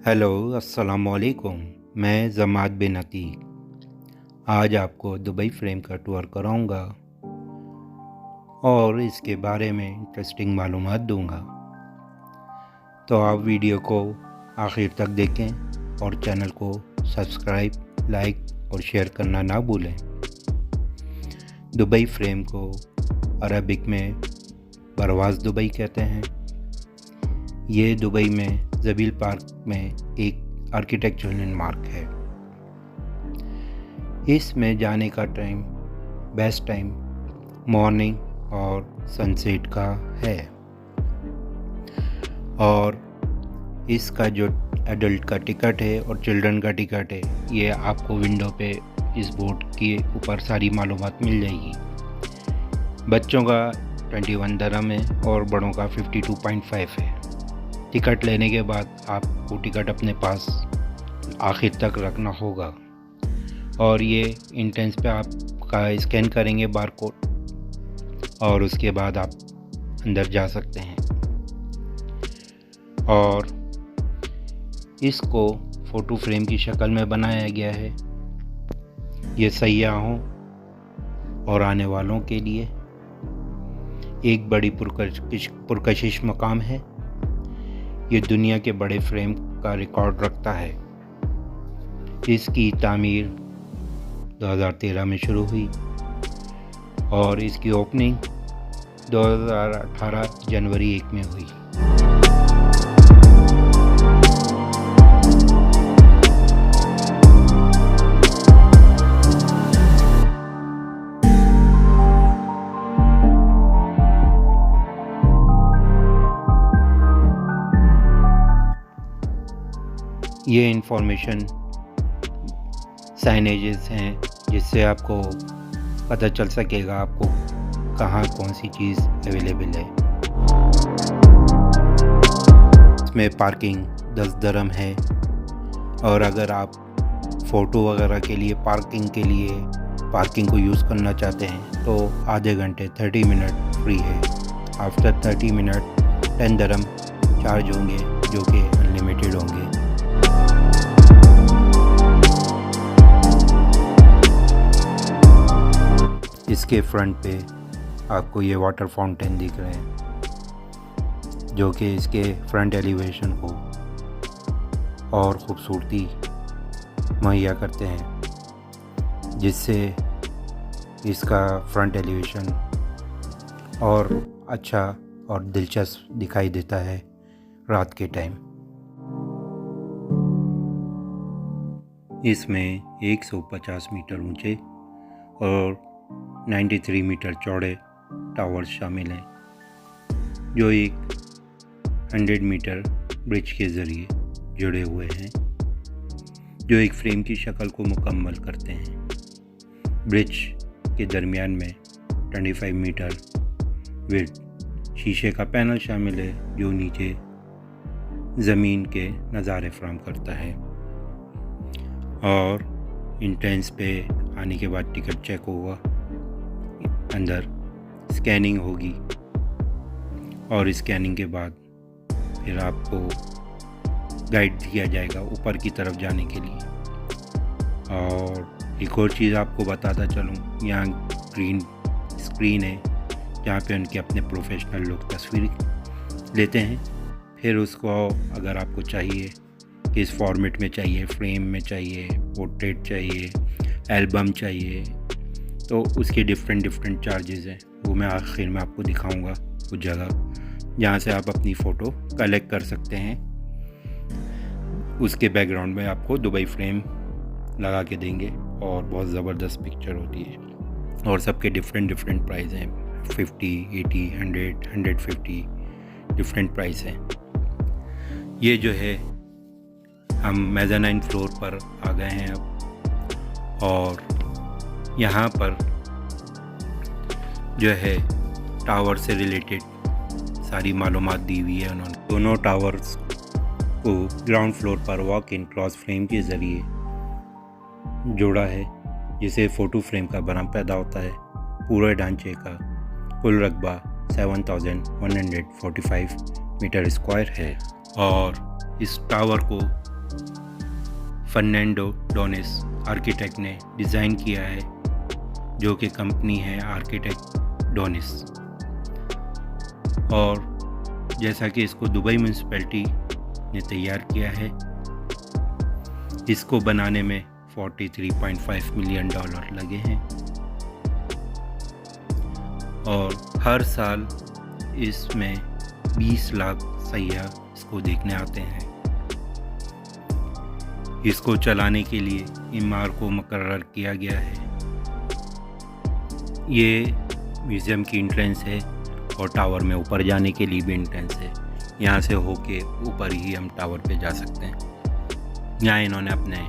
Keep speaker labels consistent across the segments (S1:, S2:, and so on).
S1: Hello, अस्सलाम वालेकुम। मैं जमात बिन अतीक आज आपको दुबई फ्रेम का टूर कराऊंगा और इसके बारे में इंटरेस्टिंग मालूमात दूंगा। तो आप वीडियो को आखिर तक देखें और चैनल को सब्सक्राइब, लाइक और शेयर करना ना भूलें। दुबई फ्रेम को अरबिक में परवाज़ दुबई कहते हैं। ये दुबई में ज़बील पार्क में एक आर्किटेक्चरल लैंडमार्क है। इसमें जाने का बेस्ट टाइम मॉर्निंग और सनसेट का है। और इसका जो एडल्ट का टिकट है और चिल्ड्रन का टिकट है, ये आपको विंडो पे इस बोर्ड के ऊपर सारी मालूमात मिल जाएगी। बच्चों का 21 दिरहम है और बड़ों का 52.5 है। टिकट लेने के बाद आपको टिकट अपने पास आखिर तक रखना होगा और ये एंट्रेंस पे आपका स्कैन करेंगे बारकोड और उसके बाद आप अंदर जा सकते हैं। और इसको फ़ोटो फ्रेम की शक्ल में बनाया गया है। ये सयाहों और आने वालों के लिए एक बड़ी पुरकशिश मकाम है। ये दुनिया के बड़े फ्रेम का रिकॉर्ड रखता है। इसकी तामीर 2013 में शुरू हुई और इसकी ओपनिंग 2018 जनवरी 1 में हुई। ये इंफॉर्मेशन साइनेजेस हैं जिससे आपको पता चल सकेगा आपको कहाँ कौन सी चीज़ अवेलेबल है। इसमें पार्किंग 10 दिरहम है और अगर आप फ़ोटो वगैरह के लिए पार्किंग को यूज़ करना चाहते हैं तो आधे घंटे 30 मिनट फ्री है। आफ्टर 30 मिनट 10 दिरहम चार्ज होंगे जो कि अनलिमिटेड होंगे। इसके फ्रंट पे आपको ये वाटर फाउंटेन दिख रहे हैं जो कि इसके फ्रंट एलिवेशन को और ख़ूबसूरती मुहैया करते हैं, जिससे इसका फ्रंट एलिवेशन और अच्छा और दिलचस्प दिखाई देता है रात के टाइम। इसमें 150 मीटर ऊंचे और 93 मीटर चौड़े टावर्स शामिल हैं जो एक 100 मीटर ब्रिज के ज़रिए जुड़े हुए हैं जो एक फ्रेम की शक्ल को मुकम्मल करते हैं। ब्रिज के दरमियान में 25 मीटर विड्थ शीशे का पैनल शामिल है जो नीचे ज़मीन के नज़ारे फराहम करता है। और एंट्रेंस पे आने के बाद टिकट चेक होगा, अंदर स्कैनिंग होगी और स्कैनिंग के बाद फिर आपको गाइड दिया जाएगा ऊपर की तरफ जाने के लिए। और एक और चीज़ आपको बताता चलूँ, यहाँ ग्रीन स्क्रीन है जहाँ पे उनके अपने प्रोफेशनल लोग तस्वीर लेते हैं। फिर उसको अगर आपको चाहिए कि इस फॉर्मेट में चाहिए, फ्रेम में चाहिए, पोर्ट्रेट चाहिए, एल्बम चाहिए, तो उसके डिफरेंट चार्जेस हैं। वो मैं आखिर में आपको दिखाऊंगा उस जगह जहाँ से आप अपनी फ़ोटो कलेक्ट कर सकते हैं। उसके बैकग्राउंड में आपको दुबई फ्रेम लगा के देंगे और बहुत ज़बरदस्त पिक्चर होती है। और सबके डिफरेंट प्राइस हैं, 50, 80, 100, 150 डिफरेंट प्राइस हैं। ये जो है हम मेज़ानाइन फ्लोर पर आ गए हैं अब, और यहाँ पर जो है टावर से रिलेटेड सारी मालूमात दी हुई है उन्होंने। दोनों टावर्स को ग्राउंड फ्लोर पर वॉक इन क्रॉस फ्रेम के ज़रिए जोड़ा है, जिसे फ़ोटो फ्रेम का भरम पैदा होता है। पूरे ढांचे का कुल रकबा 7145 मीटर स्क्वायर है और इस टावर को फर्नांडो डोनिस आर्किटेक्ट ने डिज़ाइन किया है, जो कि कंपनी है आर्किटेक्ट डोनिस। और जैसा कि इसको दुबई म्यूनिसिपैलिटी ने तैयार किया है, इसको बनाने में $43.5 मिलियन लगे हैं और हर साल इसमें 20 लाख सैयाह इसको देखने आते हैं। इसको चलाने के लिए इमार को मुकर्रर किया गया है। ये म्यूज़ियम की एंट्रेंस है और टावर में ऊपर जाने के लिए भी एंट्रेंस है। यहाँ से होके ऊपर ही हम टावर पे जा सकते हैं। यहाँ इन्होंने अपने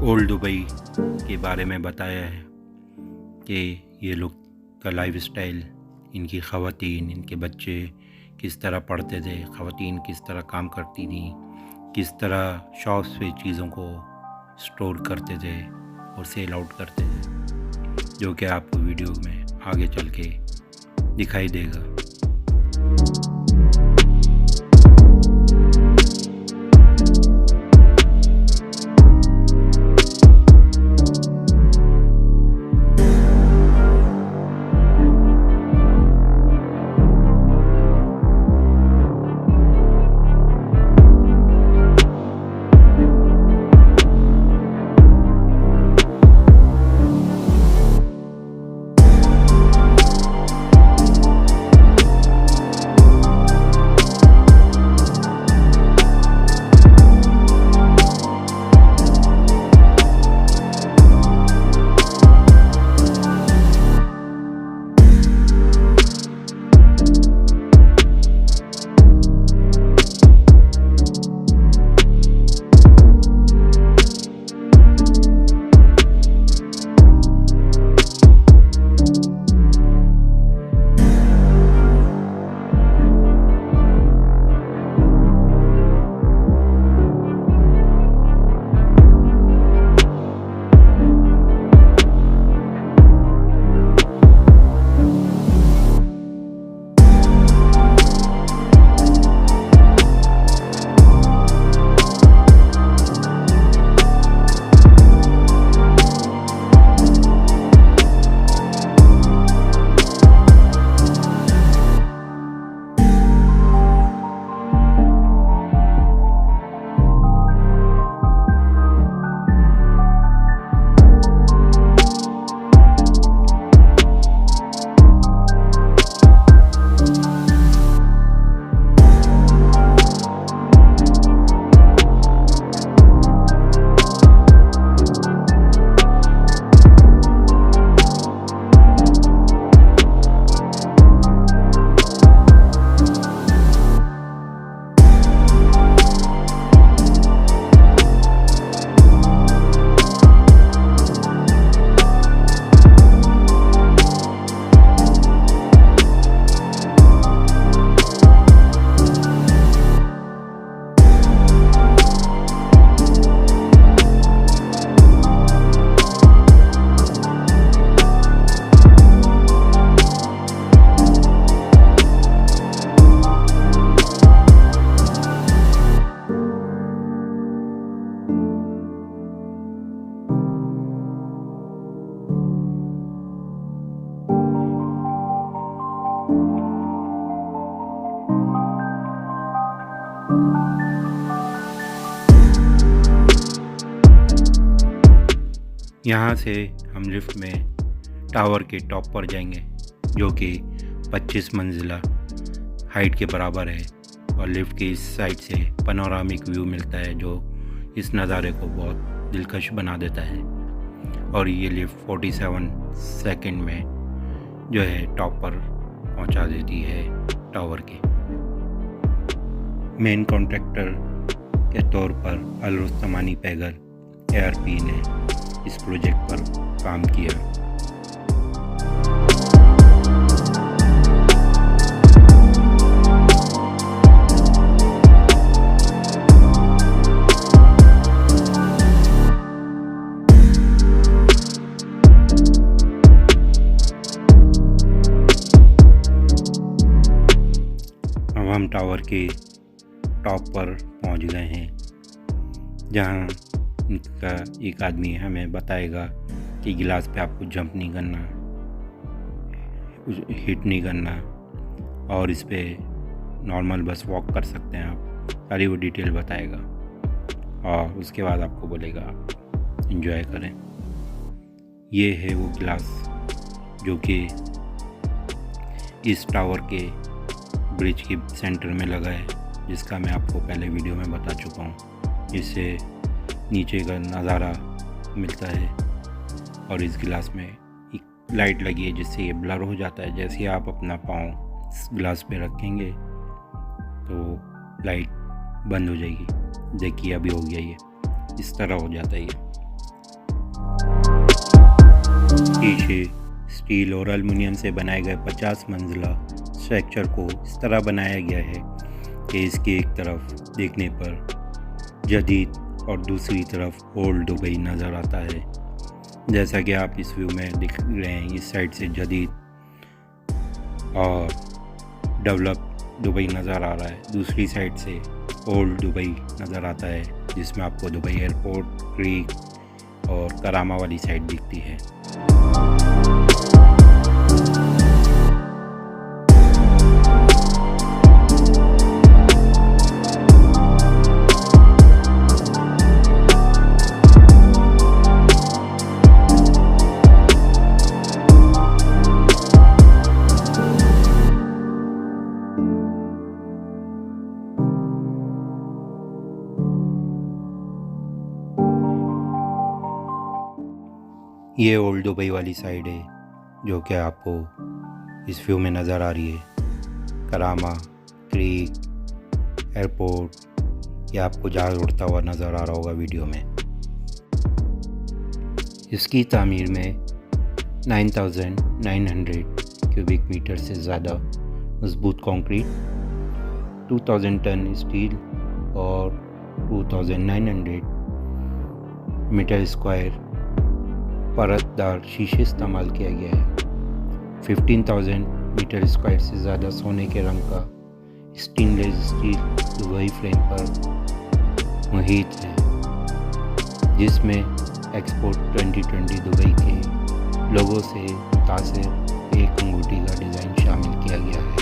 S1: ओल्ड दुबई के बारे में बताया है कि ये लोग का लाइफ स्टाइल, इनकी ख़वातीन, इनके बच्चे किस तरह पढ़ते थे, ख़वातीन किस तरह काम करती थी, किस तरह शॉप्स पे चीज़ों को स्टोर करते थे और सेल आउट करते थे, जो कि आपको वीडियो में आगे चल के दिखाई देगा। यहाँ से हम लिफ्ट में टावर के टॉप पर जाएंगे, जो कि 25 मंजिला हाइट के बराबर है और लिफ्ट की इस साइड से पनोरामिक व्यू मिलता है, जो इस नज़ारे को बहुत दिलकश बना देता है। और ये लिफ्ट 47 सेकंड में जो है टॉप पर पहुंचा देती है टावर के। मेन कॉन्ट्रैक्टर के तौर पर अल रुस्तमानी पैगल ARP ने इस प्रोजेक्ट पर काम किया। अब हम टावर के टॉप पर पहुंच गए हैं। जहाँ इनका एक आदमी हमें बताएगा कि गिलास पे आपको जंप नहीं करना, हिट नहीं करना और इस पे नॉर्मल बस वॉक कर सकते हैं आप, सारी वो डिटेल बताएगा और उसके बाद आपको बोलेगा आप एंजॉय करें। ये है वो गिलास जो कि इस टावर के ब्रिज के सेंटर में लगा है, जिसका मैं आपको पहले वीडियो में बता चुका हूँ। इससे नीचे का नज़ारा मिलता है और इस गिलास में एक लाइट लगी है जिससे ये ब्लर हो जाता है। जैसे ही आप अपना पाँव इस गिलास पे रखेंगे तो लाइट बंद हो जाएगी। देखिए अभी हो गया, ये इस तरह हो जाता है। ये पीछे स्टील और एल्युमिनियम से बनाए गए 50 मंजिला स्ट्रक्चर को इस तरह बनाया गया है कि इसकी एक तरफ देखने पर जदीद और दूसरी तरफ ओल्ड दुबई नज़र आता है। जैसा कि आप इस व्यू में दिख रहे हैं, इस साइड से जदीद और डेवलप दुबई नज़र आ रहा है, दूसरी साइड से ओल्ड दुबई नज़र आता है, जिसमें आपको दुबई एयरपोर्ट, क्रीक और करामा वाली साइड दिखती है। ये ओल्ड दुबई वाली साइड है जो कि आपको इस व्यू में नज़र आ रही है। करामा, क्रीक, एयरपोर्ट, या आपको जहाज़ उड़ता हुआ नज़र आ रहा होगा वीडियो में। इसकी तामीर में 9,900 क्यूबिक मीटर से ज़्यादा मजबूत कंक्रीट, 2000 टन स्टील और 2,900 मीटर स्क्वायर परतदार शीशे इस्तेमाल किया गया है। 15,000 मीटर स्क्वायर से ज़्यादा सोने के रंग का स्टेनलेस स्टील दुबई फ्रेम पर मुहित है, जिसमें एक्सपोर्ट 2020 दुबई के लोगों से मुतासिर एक अंगूठी का डिज़ाइन शामिल किया गया है।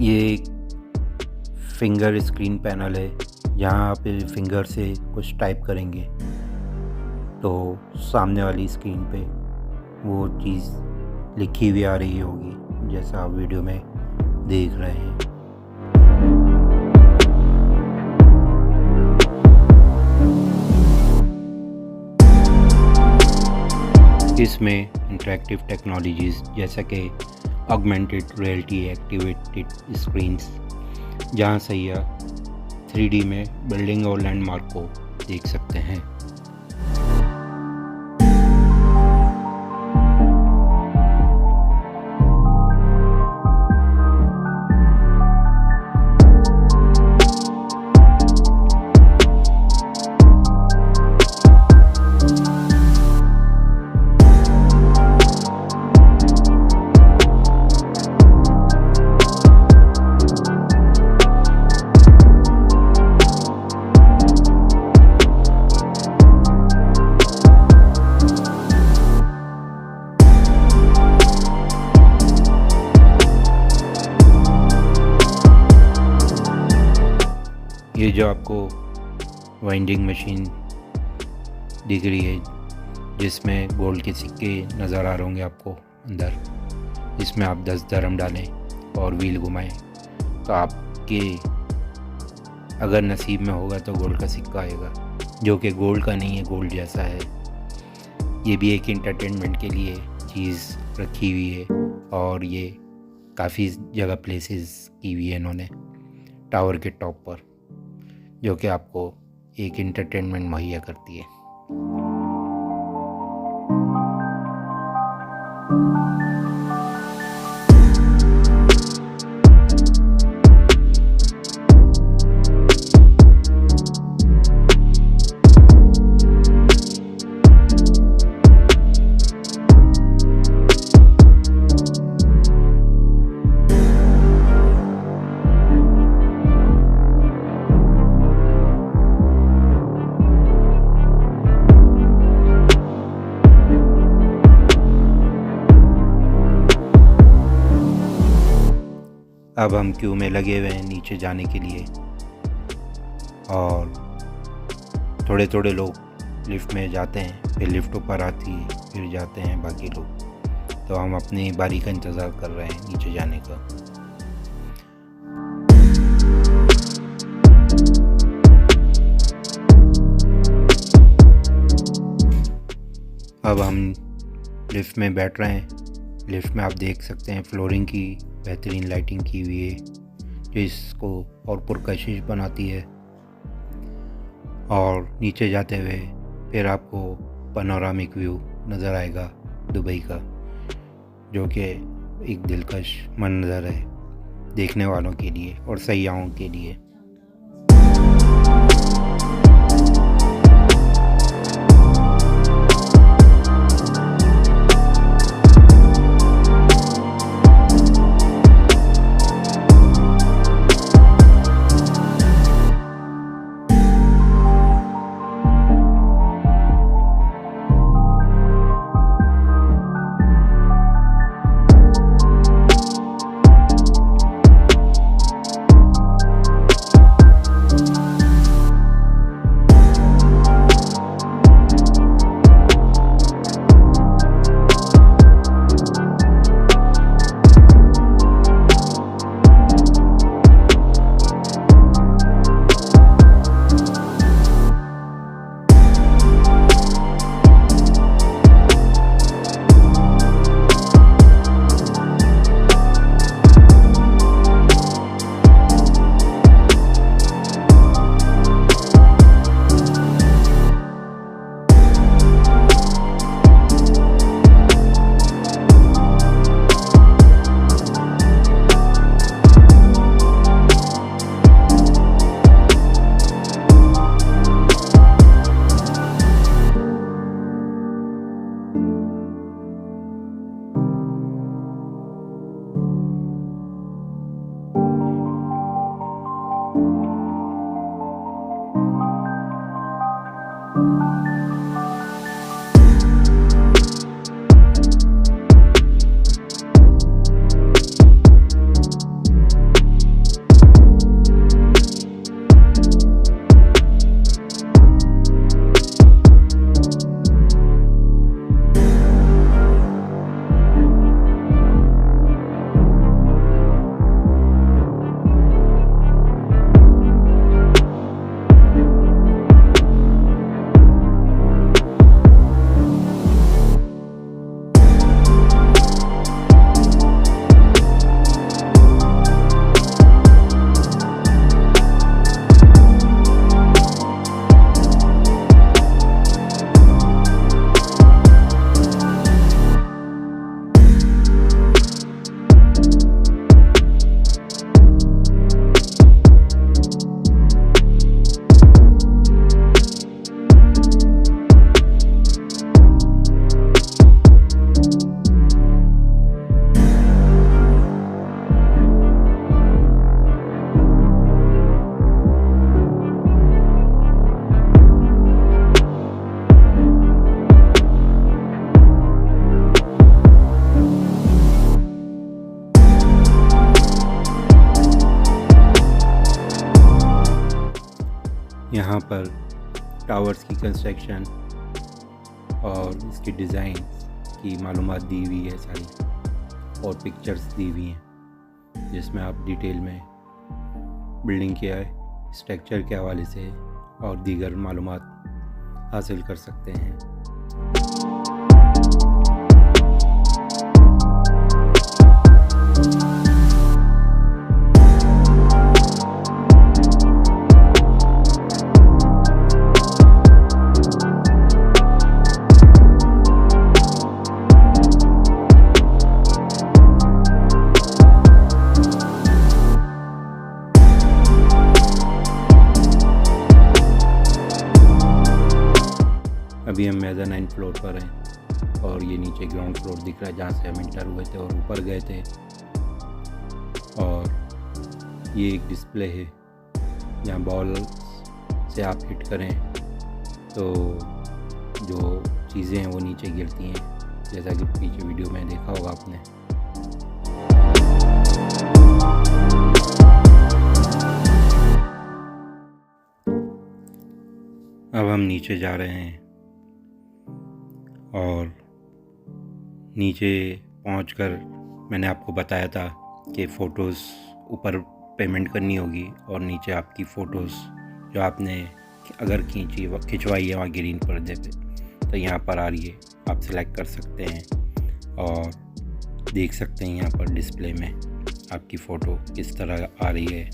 S1: ये एक फिंगर स्क्रीन पैनल है, जहाँ आप फिंगर से कुछ टाइप करेंगे तो सामने वाली स्क्रीन पे वो चीज़ लिखी हुई आ रही होगी, जैसा आप वीडियो में देख रहे हैं। इसमें इंटरेक्टिव टेक्नोलॉजीज़ जैसा कि ऑगमेंटेड रियलिटी एक्टिवेटेड स्क्रीन्स, जहाँ सैयाह 3D में बिल्डिंग और लैंडमार्क को देख सकते हैं। ये जो आपको वाइंडिंग मशीन दिख रही है, जिसमें गोल्ड के सिक्के नज़र आ रहे होंगे आपको अंदर, इसमें आप 10 दरम डालें और व्हील घुमाएं तो आपके अगर नसीब में होगा तो गोल्ड का सिक्का आएगा, जो कि गोल्ड का नहीं है, गोल्ड जैसा है। ये भी एक एंटरटेनमेंट के लिए चीज़ रखी हुई है और ये काफ़ी जगह प्लेसेस की हुई है इन्होंने टावर के टॉप पर, जो कि आपको एक एंटरटेनमेंट मुहैया करती है। अब हम क्यू में लगे हुए हैं नीचे जाने के लिए, और थोड़े थोड़े लोग लिफ्ट में जाते हैं, फिर लिफ्ट ऊपर आती है, फिर जाते हैं बाकी लोग। तो हम अपनी बारी का इंतज़ार कर रहे हैं नीचे जाने का। अब हम लिफ्ट में बैठ रहे हैं। लिफ्ट में आप देख सकते हैं फ्लोरिंग की बेहतरीन लाइटिंग की हुई है, जो इसको और पुरकशिश बनाती है। और नीचे जाते हुए फिर आपको पनोरामिक व्यू नज़र आएगा दुबई का, जो कि एक दिलकश मंजर है देखने वालों के लिए और सयाहों के लिए। यहाँ पर टावर्स की कंस्ट्रक्शन और इसकी डिज़ाइन की मालूमात दी हुई है सारी, और पिक्चर्स दी हुई हैं जिसमें आप डिटेल में बिल्डिंग के स्ट्रक्चर के हवाले से और दीगर मालूमात हासिल कर सकते हैं। अभी हम मेज़ानाइन फ्लोर पर हैं और ये नीचे ग्राउंड फ्लोर दिख रहा है जहाँ से हम इंटर हुए थे और ऊपर गए थे। और ये एक डिस्प्ले है जहाँ बॉल से आप हिट करें तो जो चीज़ें हैं वो नीचे गिरती हैं, जैसा कि पीछे वीडियो में देखा होगा आपने। अब हम नीचे जा रहे हैं और नीचे पहुंचकर मैंने आपको बताया था कि फ़ोटोज़ ऊपर पेमेंट करनी होगी और नीचे आपकी फ़ोटोज़ जो आपने अगर खिंचवाई है वहाँ ग्रीन पर्दे पे तो यहाँ पर आ रही है, आप सेलेक्ट कर सकते हैं और देख सकते हैं यहाँ पर डिस्प्ले में आपकी फ़ोटो किस तरह आ रही है।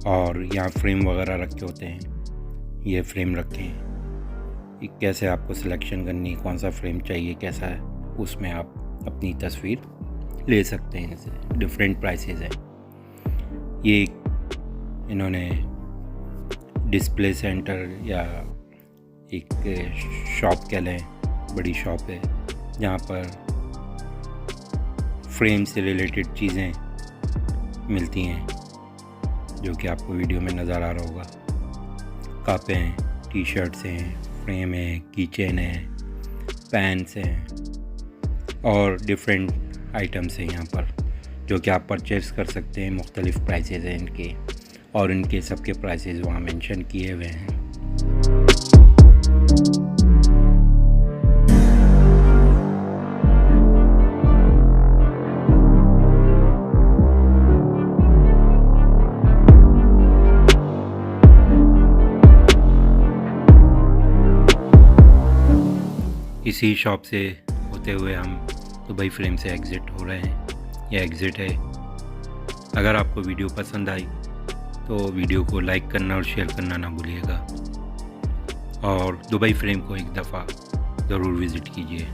S1: और यहाँ फ्रेम वगैरह रखे होते हैं, ये फ्रेम रखे हैं, कैसे आपको सिलेक्शन करनी है, कौन सा फ्रेम चाहिए कैसा है, उसमें आप अपनी तस्वीर ले सकते हैं। इनसे डिफरेंट प्राइसेस हैं। ये इन्होंने डिस्प्ले सेंटर या एक शॉप कह लें, बड़ी शॉप है जहाँ पर फ्रेम से रिलेटेड चीज़ें मिलती हैं, जो कि आपको वीडियो में नज़र आ रहा होगा। कापे हैं, टी शर्ट्स हैं, फ्रेम है, की चेन है, पैंट्स हैं और डिफरेंट आइटम्स हैं यहाँ पर, जो कि आप परचेज़ कर सकते हैं। मुख्तलिफ़ प्राइसेस हैं इनके और इनके सबके प्राइसेस वहाँ मेंशन किए हुए हैं। इसी शॉप से होते हुए हम दुबई फ्रेम से एग्ज़िट हो रहे हैं। यह एग्ज़िट है। अगर आपको वीडियो पसंद आई तो वीडियो को लाइक करना और शेयर करना ना भूलिएगा और दुबई फ्रेम को एक दफ़ा ज़रूर विज़िट कीजिए।